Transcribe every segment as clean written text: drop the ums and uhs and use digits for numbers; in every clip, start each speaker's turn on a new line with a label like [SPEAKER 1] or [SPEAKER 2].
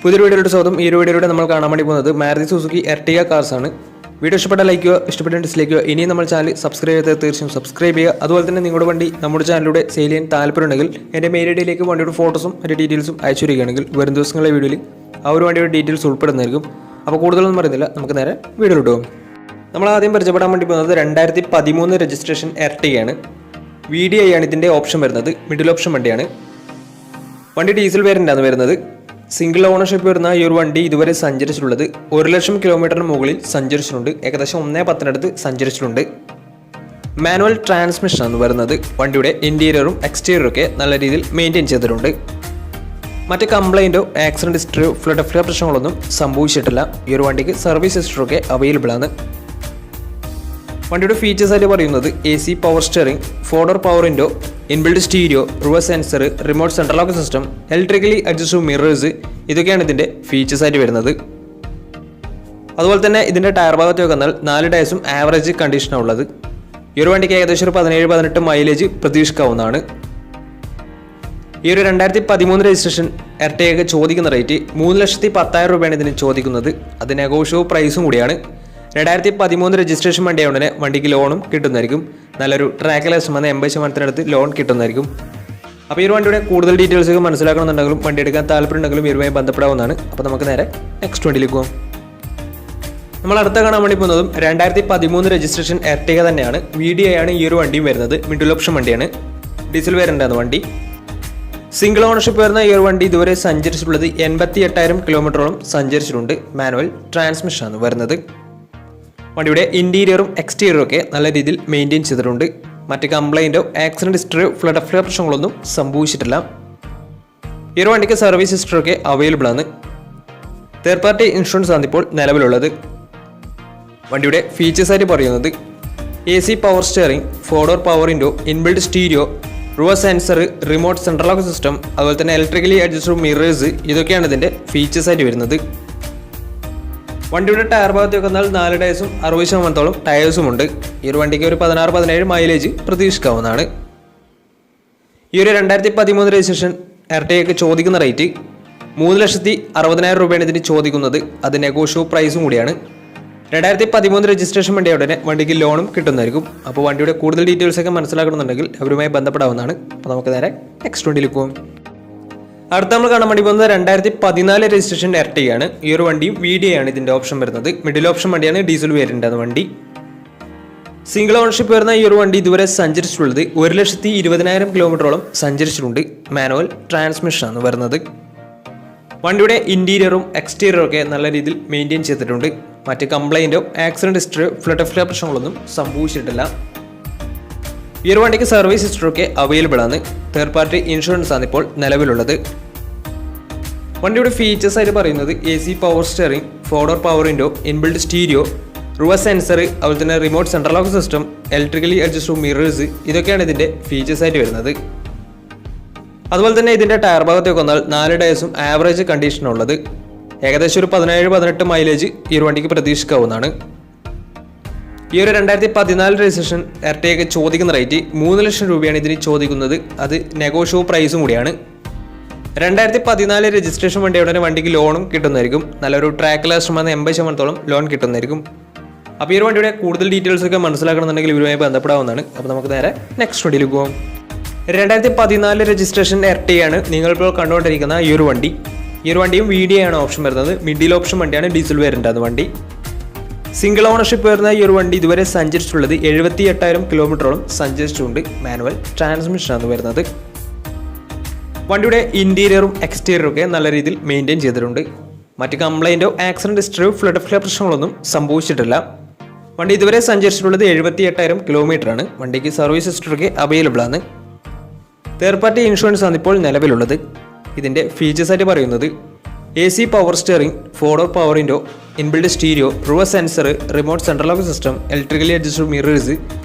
[SPEAKER 1] പുതിയൊരു വീഡിയോയുടെ സ്വാഗതം. ഈ ഒരു വീഡിയോയിലൂടെ നമ്മൾ കാണാൻ വേണ്ടി പോകുന്നത് മാരുതി സുസുക്കി എർട്ടിഗ കാർസ് ആണ്. വീഡിയോ ഇഷ്ടപ്പെട്ട ലൈക്ക് ചെയ്യുക, ഇഷ്ടപ്പെട്ട ഡിസ്ലൈക്ക് ചെയ്യുക. ഇനിയും നമ്മൾ ചാനൽ സബ്സ്ക്രൈബ് ചെയ്താൽ തീർച്ചയായും സബ്സ്ക്രൈബ് ചെയ്യുക. അതുപോലെ തന്നെ നിങ്ങളുടെ വണ്ടി നമ്മുടെ ചാനലിലൂടെ സെയിൽ ചെയ്യാൻ താല്പര്യമുണ്ടെങ്കിൽ എൻ്റെ മെയിൽ ഐഡിയിലേക്ക് വണ്ടിയുടെ ഫോട്ടോസും മറ്റു ഡീറ്റെയിൽസും അയച്ചു വരികയാണെങ്കിൽ വരും ദിവസങ്ങളിലെ വീഡിയോയിൽ ആ ഒരു വണ്ടിയുടെ ഡീറ്റെയിൽസ് ഉൾപ്പെടുന്നതായിരിക്കും. അപ്പോൾ കൂടുതലൊന്നും പറയുന്നില്ല, നമുക്ക് നേരെ വീഡിയോയിലോട്ട് പോകും. നമ്മൾ ആദ്യം പരിചയപ്പെടാൻ വേണ്ടി പോകുന്നത് 2013 രജിസ്ട്രേഷൻ എർട്ടിഗയാണ്. VDI ആണ് ഇതിൻ്റെ ഓപ്ഷൻ വരുന്നത്. മിഡിൽ ഓപ്ഷൻ വണ്ടിയാണ്. വണ്ടി ഡീസൽ വേരിയൻ്റാണ് വരുന്നത്. സിംഗിൾ ഓണർഷിപ്പ് വരുന്ന ഈ ഒരു വണ്ടി ഇതുവരെ സഞ്ചരിച്ചിട്ടുള്ളത് 1,00,000 കിലോമീറ്ററിന് മുകളിൽ സഞ്ചരിച്ചിട്ടുണ്ട്. ഏകദേശം 1.10 സഞ്ചരിച്ചിട്ടുണ്ട്. മാനുവൽ ട്രാൻസ്മിഷൻ ആണ് വരുന്നത്. വണ്ടിയുടെ ഇൻറ്റീരിയറും എക്സ്റ്റീരിയറും ഒക്കെ നല്ല രീതിയിൽ മെയിൻറ്റെയിൻ ചെയ്തിട്ടുണ്ട്. മറ്റ് കംപ്ലൈൻറ്റോ ആക്സിഡൻറ്റ് ഹിസ്റ്ററിയോ ഫ്ലഡ് പ്രശ്നങ്ങളൊന്നും സംഭവിച്ചിട്ടില്ല. ഈ ഒരു വണ്ടിക്ക് സർവീസ് ഹിസ്റ്ററൊക്കെ അവൈലബിൾ ആണ്. വണ്ടിയുടെ ഫീച്ചേഴ്സ് ആയിട്ട് പറയുന്നത് AC power steering, 4-door power window, inbuilt stereo, reverse sensor, remote central lock system, electrically adjustable mirrors, ഇതൊക്കെയാണ് ഇതിൻ്റെ ഫീച്ചേഴ്സ് ആയിട്ട് വരുന്നത്. അതുപോലെ തന്നെ ഇതിൻ്റെ ടയർ ഭാഗത്തേക്ക് വന്നാൽ 4 ടയർസും ആവറേജ് കണ്ടീഷനാണ് ഉള്ളത്. ഈ ഒരു വണ്ടിക്ക് ഏകദേശം ഒരു 17-18 മൈലേജ് പ്രതീക്ഷിക്കാവുന്നതാണ്. ഈ ഒരു 2013 രജിസ്ട്രേഷൻ എർട്ടിഗയ്ക്ക് ചോദിക്കുന്ന റേറ്റ് 3,10,000 രൂപയാണ് ഇതിന് ചോദിക്കുന്നത്. അത് നെഗോഷ്യബിൾ പ്രൈസും കൂടിയാണ്. 2013 രജിസ്ട്രേഷൻ വണ്ടിയായതുകൊണ്ട് തന്നെ വണ്ടിക്ക് ലോണും കിട്ടുന്നതായിരിക്കും. നല്ലൊരു ട്രാക്കിലെസ് 80% ലോൺ കിട്ടുന്നതായിരിക്കും. അപ്പോൾ ഈ ഒരു വണ്ടിയുടെ കൂടുതൽ ഡീറ്റെയിൽസ് ഒക്കെ മനസ്സിലാക്കണമെന്നുണ്ടെങ്കിലും വണ്ടി എടുക്കാൻ താല്പര്യമുണ്ടെങ്കിലും ഇവരുമായി ബന്ധപ്പെടാവുന്നതാണ്. അപ്പോൾ നമുക്ക് നേരെ നെക്സ്റ്റ് വണ്ടിയിലേക്ക് പോകാം. നമ്മൾ അടുത്ത കാണാൻ വേണ്ടി പോകുന്നതും 2013 രജിസ്ട്രേഷൻ എർട്ടിഗ തന്നെയാണ്. VDI ആണ് ഈ ഒരു വണ്ടിയും വരുന്നത്. മിഡിൽ ഓപ്ഷൻ വണ്ടിയാണ്. ഡീസൽ വേരിയൻ്റാണ് വണ്ടി. സിംഗിൾ ഓണർഷിപ്പ് വരുന്ന ഈ ഒരു വണ്ടി ഇതുവരെ സഞ്ചരിച്ചിട്ടുള്ളത് 88,000 കിലോമീറ്ററോളം സഞ്ചരിച്ചിട്ടുണ്ട്. മാനുവൽ ട്രാൻസ്മിഷൻ ആണ് വരുന്നത്. വണ്ടിയുടെ ഇൻറ്റീരിയറും എക്സ്റ്റീരിയറും ഒക്കെ നല്ല രീതിയിൽ മെയിൻറ്റെയിൻ ചെയ്തിട്ടുണ്ട്. മറ്റ് കംപ്ലൈൻറ്റോ ആക്സിഡൻറ്റ് ഹിസ്റ്ററിയോ ഫ്ലഡ് പ്രശ്നങ്ങളൊന്നും സംഭവിച്ചിട്ടില്ല. ഈ ഒരു വണ്ടിക്ക് സർവീസ് ഹിസ്റ്ററൊക്കെ അവൈലബിൾ ആണ്. തേർഡ് പാർട്ടി ഇൻഷുറൻസ് ആണ് ഇപ്പോൾ നിലവിലുള്ളത്. വണ്ടിയുടെ ഫീച്ചേഴ്സ് ആയിട്ട് പറയുന്നത് AC power steering, 4-door power window, inbuilt stereo, reverse sensor, remote central lock system, അതുപോലെ തന്നെ ഇലക്ട്രിക്കലി അഡ്ജസ്റ്റബിൾ മിറേഴ്സ്, ഇതൊക്കെയാണ് ഇതിൻ്റെ ഫീച്ചേഴ്സ് ആയിട്ട് വരുന്നത്. വണ്ടിയുടെ ടയർ ഭാഗത്തേക്ക് വന്നാൽ 4 ടയർസും 60% ടയേഴ്സും ഉണ്ട്. ഈ ഒരു വണ്ടിക്ക് ഒരു 16-17 മൈലേജ് പ്രതീക്ഷിക്കാവുന്നതാണ്. ഈ ഒരു 2013 രജിസ്ട്രേഷൻ എർട്ടിഗയ്ക്ക് ചോദിക്കുന്ന റേറ്റ് 3,60,000 രൂപയാണ് ഇതിന് ചോദിക്കുന്നത്. അത് നെഗോഷ്യബിൾ പ്രൈസും കൂടിയാണ്. 2013 രജിസ്ട്രേഷൻ വണ്ടിയായ ഉടനെ വണ്ടിക്ക് ലോണും കിട്ടുന്നതായിരിക്കും. അപ്പോൾ വണ്ടിയുടെ കൂടുതൽ ഡീറ്റെയിൽസ് ഒക്കെ മനസ്സിലാക്കണമെന്നുണ്ടെങ്കിൽ അവരുമായി ബന്ധപ്പെടാവുന്നതാണ്. അപ്പോൾ നമുക്ക് നേരെ നെക്സ്റ്റ് വണ്ടിയിലേക്ക് പോകും. അടുത്ത നമ്മൾ കാണാൻ വേണ്ടി പോകുന്നത് 2014 രജിസ്ട്രേഷൻ എർട്ടിഗയാണ്. ഈ ഒരു വണ്ടിയും VDI ആണ് ഇതിൻ്റെ ഓപ്ഷൻ വരുന്നത്. മിഡിൽ ഓപ്ഷൻ വണ്ടിയാണ്. ഡീസൽ വേരിയൻ്റാണ് വണ്ടി. സിംഗിൾ ഓണർഷിപ്പ് വരുന്ന ഈ ഒരു വണ്ടി ഇതുവരെ സഞ്ചരിച്ചിട്ടുള്ളത് 1,20,000 കിലോമീറ്ററോളം സഞ്ചരിച്ചിട്ടുണ്ട്. മാനുവൽ ട്രാൻസ്മിഷൻ ആണ് വരുന്നത്. വണ്ടിയുടെ ഇൻറ്റീരിയറും എക്സ്റ്റീരിയറും ഒക്കെ നല്ല രീതിയിൽ മെയിൻറ്റെയിൻ ചെയ്തിട്ടുണ്ട്. മറ്റ് കംപ്ലൈൻറ്റോ ആക്സിഡൻറ്റ് ഹിസ്റ്ററിയോ ഫ്ലഡ് പ്രശ്നങ്ങളൊന്നും സംഭവിച്ചിട്ടില്ല. ഈ ഒരു വണ്ടിക്ക് സർവീസ് ഹിസ്റ്ററൊക്കെ അവൈലബിൾ ആണ്. തേർഡ് പാർട്ടി ഇൻഷുറൻസ് ആണ് ഇപ്പോൾ നിലവിലുള്ളത്. വണ്ടിയുടെ ഫീച്ചേഴ്സ് ആയിട്ട് പറയുന്നത് AC power steering, 4-door power window, inbuilt stereo, reverse sensor, അതുപോലെ തന്നെ remote central lock system, electrically adjustable mirrors, ഇതൊക്കെയാണ് ഇതിൻ്റെ ഫീച്ചേഴ്സ് ആയിട്ട് വരുന്നത്. അതുപോലെ തന്നെ ഇതിൻ്റെ ടയർ ഭാഗത്തേക്ക് വന്നാൽ 4 ടയർസും ആവറേജ് കണ്ടീഷനുള്ളത്. ഏകദേശം ഒരു 17-18 മൈലേജ് ഈ ഒരു വണ്ടിക്ക് പ്രതീക്ഷിക്കാവുന്നതാണ്. ഈ ഒരു 2014 രജിസ്ട്രേഷൻ എർട്ടിഗയ്ക്ക് ചോദിക്കുന്ന റേറ്റ് 3,00,000 രൂപയാണ് ഇതിന് ചോദിക്കുന്നത്. അത് നെഗോഷ്യബിൾ പ്രൈസും കൂടിയാണ്. 2014 രജിസ്ട്രേഷൻ വണ്ടിയുടെ വണ്ടിക്ക് ലോണും കിട്ടുന്നതായിരിക്കും. നല്ലൊരു ട്രാക്കിലെസ് 80% ലോൺ കിട്ടുന്നതായിരിക്കും. അപ്പോൾ ഈ ഒരു വണ്ടിയുടെ കൂടുതൽ ഡീറ്റെയിൽസ് ഒക്കെ മനസ്സിലാക്കണമെന്നുണ്ടെങ്കിൽ ഇവരുമായി ബന്ധപ്പെടാവുന്നതാണ്. അപ്പോൾ നമുക്ക് നേരെ നെക്സ്റ്റ് വണ്ടിയിലേക്ക് പോകാം. 2014 രജിസ്ട്രേഷൻ എർട്ടിഗയാണ് നിങ്ങളിപ്പോൾ കണ്ടുകൊണ്ടിരിക്കുന്ന ഈ ഒരു വണ്ടി. ഈ ഒരു വണ്ടിയും VDI ആണ് ഓപ്ഷൻ വരുന്നത്. മിഡിൽ ഓപ്ഷൻ വണ്ടിയാണ്. ഡീസൽ വേരിയൻ്റാണ് വണ്ടി. സിംഗിൾ ഓണർഷിപ്പ് വരുന്ന ഈ ഒരു വണ്ടി ഇതുവരെ സഞ്ചരിച്ചിട്ടുള്ളത് 78,000 കിലോമീറ്ററോളം സഞ്ചരിച്ചിട്ടുണ്ട്. മാനുവൽ ട്രാൻസ്മിഷൻ ആണ് വരുന്നത്. വണ്ടിയുടെ ഇൻറ്റീരിയറും എക്സ്റ്റീരിയറും ഒക്കെ നല്ല രീതിയിൽ മെയിൻറ്റെയിൻ ചെയ്തിട്ടുണ്ട്. മറ്റ് കംപ്ലൈൻറ്റോ ആക്സിഡൻറ്റ് ഹിസ്റ്ററിയോ ഫ്ലഡ് പ്രശ്നങ്ങളൊന്നും സംഭവിച്ചിട്ടില്ല. വണ്ടി ഇതുവരെ സഞ്ചരിച്ചിട്ടുള്ളത് 78,000 കിലോമീറ്ററാണ്. വണ്ടിക്ക് സർവീസ് ഹിസ്റ്ററൊക്കെ അവൈലബിൾ ആണ്. തേർഡ് പാർട്ടി ഇൻഷുറൻസ് ആണ് ഇപ്പോൾ നിലവിലുള്ളത്. ഇതിൻ്റെ ഫീച്ചേഴ്സ് ആയിട്ട് പറയുന്നത് AC power steering, 4-door power window, inbuilt stereo, reverse sensor, remote central lock system, electrically adjustable mirrors,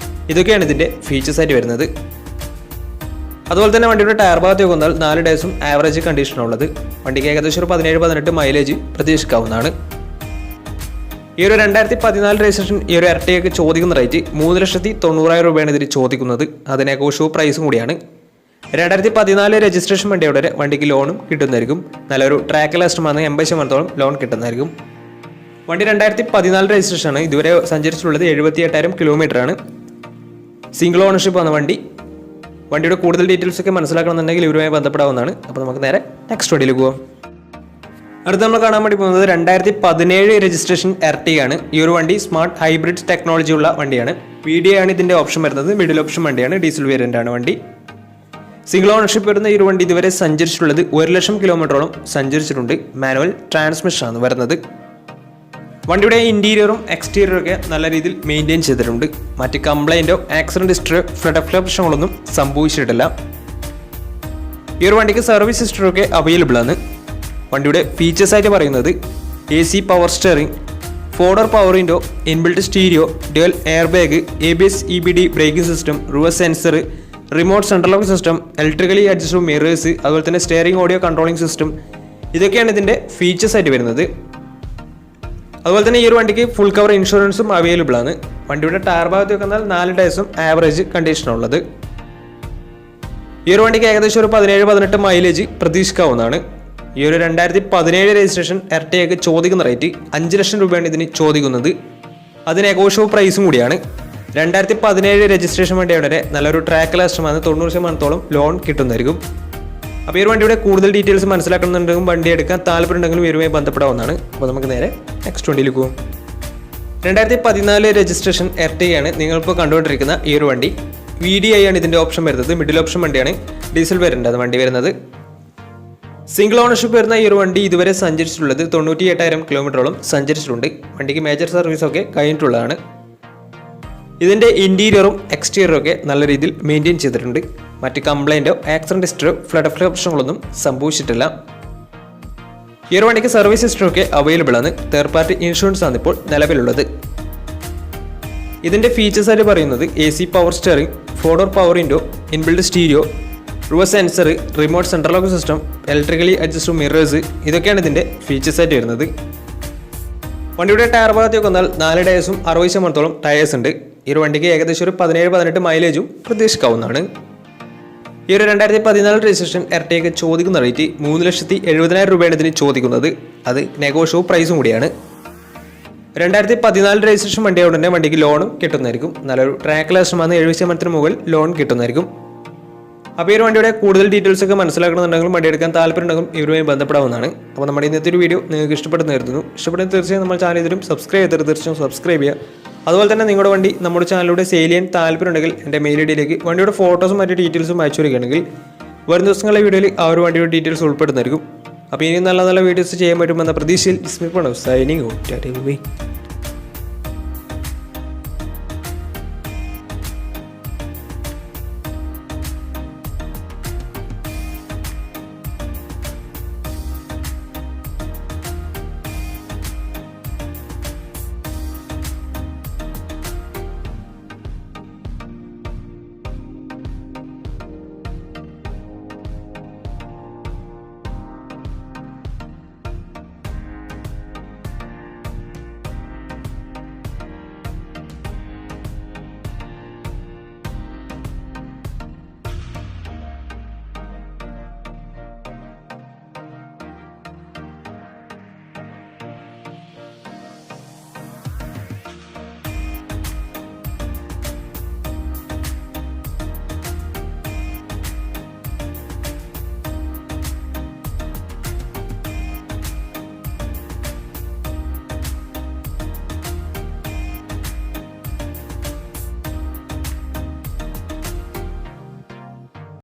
[SPEAKER 1] ഇതൊക്കെയാണ് ഇതിൻ്റെ ഫീച്ചേഴ്സ് ആയിട്ട് വരുന്നത്. അതുപോലെ തന്നെ വണ്ടിയുടെ ടയർ ഭാഗത്തേക്ക് വന്നാൽ 4 ടയർസും ആവറേജ് കണ്ടീഷനുള്ളത്. വണ്ടിക്ക് ഏകദേശം ഒരു 17-18 മൈലേജ് പ്രതീക്ഷിക്കാവുന്നതാണ്. ഈ ഒരു 2014 രജിസ്ട്രേഷൻ ഈ ഒരു എർട്ടിഗയ്ക്ക് ചോദിക്കുന്ന റേറ്റ് 3,90,000 രൂപയാണ് ഇതിന് ചോദിക്കുന്നത്. അത് നെഗോഷ്യബിൾ പ്രൈസും കൂടിയാണ്. 2014 രജിസ്ട്രേഷൻ വണ്ടിയോടെ വണ്ടിക്ക് ലോണും കിട്ടുന്നതായിരിക്കും. നല്ലൊരു ട്രാക്ക് ലാസ്റ്റ് വന്ന് 80% ലോൺ കിട്ടുന്നതായിരിക്കും. വണ്ടി 2014 രജിസ്ട്രേഷൻ ആണ്. ഇതുവരെ സഞ്ചരിച്ചിട്ടുള്ളത് 78,000 കിലോമീറ്റർ ആണ്. സിംഗിൾ ഓണർഷിപ്പ് വന്ന വണ്ടിയുടെ കൂടുതൽ ഡീറ്റെയിൽസ് ഒക്കെ മനസ്സിലാക്കണമെന്നുണ്ടെങ്കിൽ ഇവരുമായി ബന്ധപ്പെടാവുന്നതാണ്. അപ്പോൾ നമുക്ക് നേരെ നെക്സ്റ്റ് വണ്ടിയിലേക്ക് പോകാം. അടുത്ത് നമ്മൾ കാണാൻ വേണ്ടി പോകുന്നത് 2017 രജിസ്ട്രേഷൻ എർട്ടിഗ ആണ്. ഈ ഒരു വണ്ടി സ്മാർട്ട് ഹൈബ്രിഡ് ടെക്നോളജി ഉള്ള വണ്ടിയാണ്. VDI ആണ് ഇതിന്റെ ഓപ്ഷൻ വരുന്നത്. മിഡിൽ ഓപ്ഷൻ വണ്ടിയാണ്. ഡീസൽ വേരിയന്റ് ആണ് വണ്ടി. സിംഗിൾ ഓണർഷിപ്പ് വരുന്ന ഈ ഒരു വണ്ടി ഇതുവരെ സഞ്ചരിച്ചിട്ടുള്ളത് 1,00,000 കിലോമീറ്ററോളം സഞ്ചരിച്ചിട്ടുണ്ട്. മാനുവൽ ട്രാൻസ്മിഷൻ ആണ് വരുന്നത്. വണ്ടിയുടെ ഇന്റീരിയറും എക്സ്റ്റീരിയറും ഒക്കെ നല്ല രീതിയിൽ മെയിൻറ്റെയിൻ ചെയ്തിട്ടുണ്ട്. മറ്റ് കംപ്ലൈൻറ്റോ ആക്സിഡന്റ് ഹിസ്റ്ററിയോ ഫ്ലഡ് പ്രശ്നങ്ങളൊന്നും സംഭവിച്ചിട്ടില്ല. ഈ ഒരു വണ്ടിക്ക് സർവീസ് ഹിസ്റ്ററി ഒക്കെ അവൈലബിൾ ആണ്. വണ്ടിയുടെ ഫീച്ചേഴ്സ് ആയിട്ട് പറയുന്നത് AC power steering, 4-door power window, inbuilt stereo, dual air bag, ABS EBD braking system, reverse sensor, remote central lock system, electrically adjustable mirrors, അതുപോലെ തന്നെ സ്റ്റിയറിംഗ് ഓഡിയോ കൺട്രോളിംഗ് സിസ്റ്റം. ഇതൊക്കെയാണ് ഇതിൻ്റെ features ആയിട്ട് വരുന്നത്. അതുപോലെ തന്നെ ഈ ഒരു വണ്ടിക്ക് ഫുൾ കവർ ഇൻഷുറൻസും അവൈലബിൾ ആണ്. വണ്ടിയുടെ ടയർ ഭാഗത്ത് വെന്നാൽ 4 ടയർസും ആവറേജ് കണ്ടീഷനുള്ളത്. ഈ ഒരു വണ്ടിക്ക് ഏകദേശം ഒരു 17-18 മൈലേജ് പ്രതീക്ഷിക്കാവുന്നതാണ്. ഈ ഒരു 2017 രജിസ്ട്രേഷൻ എർട്ടിഗയ്ക്ക് ചോദിക്കുന്ന റേറ്റ് 5 ലക്ഷം രൂപയാണ് ഇതിന് ചോദിക്കുന്നത്. അത് നെഗോഷ്യബിൾ പ്രൈസും കൂടിയാണ്. 2017 രജിസ്ട്രേഷൻ വണ്ടിയുടെ നല്ലൊരു ട്രാക്ക് ലാസ്റ്റമാണ്. 90% ലോൺ കിട്ടുന്നതായിരിക്കും. അപ്പോൾ ഈ ഒരു വണ്ടിയുടെ കൂടുതൽ ഡീറ്റെയിൽസ് മനസ്സിലാക്കുന്നുണ്ടെങ്കിലും വണ്ടി എടുക്കാൻ താല്പര്യമുണ്ടെങ്കിലും ഇവരുമായി ബന്ധപ്പെടാവുന്നതാണ്. അപ്പോൾ നമുക്ക് നേരെ നെക്സ്റ്റ് വണ്ടിയിലേക്ക് പോകും. 2014 രജിസ്ട്രേഷൻ എർട്ടിഗയാണ് നിങ്ങളിപ്പോൾ കണ്ടുകൊണ്ടിരിക്കുന്ന ഈ ഒരു വണ്ടി. VDI ആണ് ഇതിൻ്റെ ഓപ്ഷൻ വരുന്നത്. മിഡിൽ ഓപ്ഷൻ വണ്ടിയാണ്. ഡീസൽ വേരിയന്റ് ആണ് വണ്ടി വരുന്നത്. സിംഗിൾ ഓണർഷിപ്പ് വരുന്ന ഈ ഒരു വണ്ടി ഇതുവരെ സഞ്ചരിച്ചിട്ടുള്ളത് 98,000 കിലോമീറ്ററോളം സഞ്ചരിച്ചിട്ടുണ്ട്. വണ്ടിക്ക് മേജർ സർവീസൊക്കെ കഴിഞ്ഞിട്ടുള്ളതാണ്. ഇതിൻ്റെ ഇൻറ്റീരിയറും എക്സ്റ്റീരിയറും ഒക്കെ നല്ല രീതിയിൽ മെയിൻറ്റെയിൻ ചെയ്തിട്ടുണ്ട്. മറ്റ് കംപ്ലൈൻറ്റോ ആക്സിഡന്റ് ഹിസ്റ്ററിയോ ഫ്ലഡ് പ്രശ്നങ്ങളൊന്നും സംഭവിച്ചിട്ടില്ല. ഈ ഒരു വണ്ടിക്ക് സർവീസ് ഹിസ്റ്ററി ഒക്കെ അവൈലബിൾ ആണ്. തേർഡ് പാർട്ടി ഇൻഷുറൻസ് ആണ് ഇപ്പോൾ നിലവിലുള്ളത്. ഇതിൻ്റെ ഫീച്ചേഴ്സ് ആയിട്ട് പറയുന്നത് AC power steering, 4-door power window, inbuilt stereo, reverse sensor, remote central lock system, electrically adjustable mirrors. ഇതൊക്കെയാണ് ഇതിൻ്റെ ഫീച്ചേഴ്സ് ആയിട്ട് വരുന്നത്. വണ്ടിയുടെ ടയർ ഭാഗത്തേക്ക് വന്നാൽ 4 ടയേഴ്സും 60% ടയേഴ്സ് ഉണ്ട്. ഈ ഒരു വണ്ടിക്ക് ഏകദേശം ഒരു 17-18 മൈലേജും പ്രതീക്ഷിക്കാവുന്നതാണ്. ഈ ഒരു 2014 രജിസ്ട്രേഷൻ എർട്ടിഗയ്ക്ക് ചോദിക്കുന്ന റേറ്റ് 3,70,000 രൂപയാണ് ഇതിന് ചോദിക്കുന്നത്. അത് നെഗോഷ്യബിൾ പ്രൈസും കൂടിയാണ്. 2014 രജിസ്ട്രേഷൻ വണ്ടിയോടെ തന്നെ വണ്ടിക്ക് ലോണും കിട്ടുന്നതായിരിക്കും. നല്ലൊരു ട്രാക്ക് ലാസ്റ്റമാണ്. 70% മുകളിൽ ലോൺ കിട്ടുന്നതായിരിക്കും. അപ്പോൾ ഈ ഒരു വണ്ടിയുടെ കൂടുതൽ ഡീറ്റെയിൽസ് ഒക്കെ മനസ്സിലാക്കണമെന്നുണ്ടെങ്കിലും വണ്ടി എടുക്കാൻ താല്പര്യമുണ്ടെങ്കിലും ഇവരുമായി ബന്ധപ്പെടാവുന്നതാണ്. അപ്പോൾ നമ്മുടെ ഇന്നത്തെ ഒരു വീഡിയോ നിങ്ങൾക്ക് ഇഷ്ടപ്പെടുന്ന കരുതുന്നു. ഇഷ്ടപ്പെടുന്ന തീർച്ചയായും നമ്മുടെ ചാനൽ ഇതിലും സബ്സ്ക്രൈബ് ചെയ്തിട്ട് തീർച്ചയായും സബ്സ്ക്രൈബ് ചെയ്യുക. അതുപോലെ തന്നെ നിങ്ങളുടെ വണ്ടി നമ്മുടെ ചാനലിലൂടെ സെയിൽ ചെയ്യാൻ താല്പര്യമുണ്ടെങ്കിൽ എൻ്റെ മെയിൽ ഐഡിയിലേക്ക് വണ്ടിയുടെ ഫോട്ടോസും മറ്റു ഡീറ്റെയിൽസും അയച്ചു വരികയാണെങ്കിൽ വരും ദിവസങ്ങളിലെ വീഡിയോയിൽ ആ ഒരു വണ്ടിയുടെ ഡീറ്റെയിൽസ് ഉൾപ്പെടുന്നതായിരിക്കും. അപ്പോൾ ഇനി നല്ല നല്ല വീഡിയോസ് ചെയ്യാൻ പറ്റുമെന്ന പ്രതീക്ഷയിൽ സൈനിങ് ഔട്ട്.